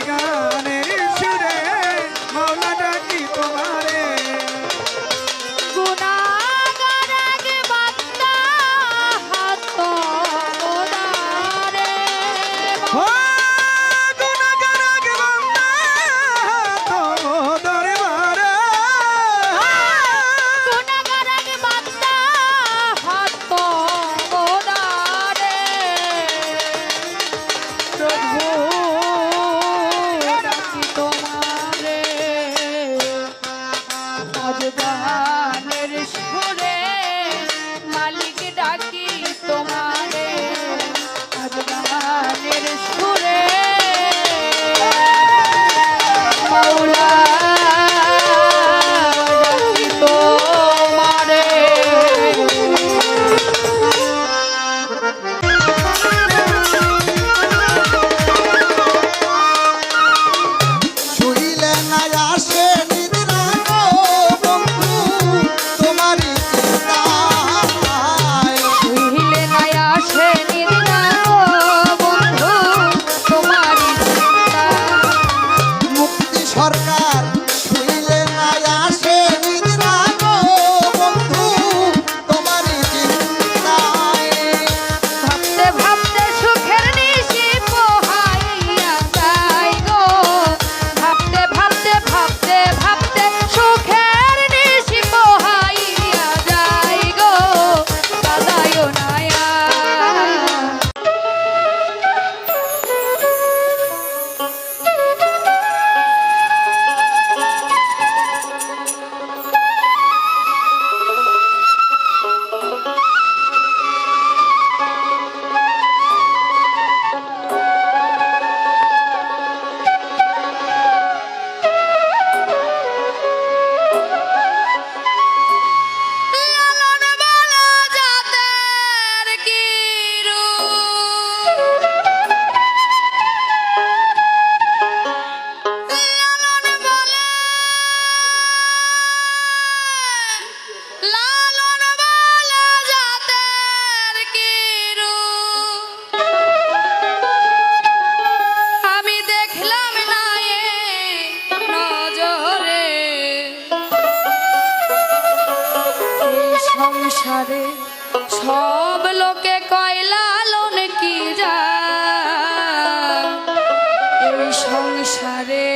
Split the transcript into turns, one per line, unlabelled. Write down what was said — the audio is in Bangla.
গানের সুরে মাওলা ডাকি তোমারে
গুনাহগার এক বান্দা হাত তোলারে
ও গুনাহগার এক বান্দা তোমারে মারে
গুনাহগার এক বান্দা হাত তোলারে প্রভু ডাকি তোমারে আজ গানের সুরে মালিক ডাকি তোমারে আজ গানের সুরে মাওলা ডাকি তোমারে
শুইলে না আসে নিদ্রা গো বন্ধু তোমারই চিন্তায়
শুইলে নাই আসে নিদ্রা গো বন্ধু তোমারই চিন্তা
মুক্তি সরকার শুইলে না আসে নিদ্রা গো বন্ধু তোমারই চিন্তায়
ভাবতে ভাবতে সুখের নিশি পোহাইয়া যাই গো ভাবতে ভাবতে ভাবতে ভাবতে সুখের নিশি পোহাইয়া যাই গো কাদায়ও নায়া লালন বালা জাতের কি রূপ লালন বালা জাতের কি রূপ আমি দেখলাম না এ নজরে এই সংসারে সব লোকে কয় লালন কি যা এই সংসারে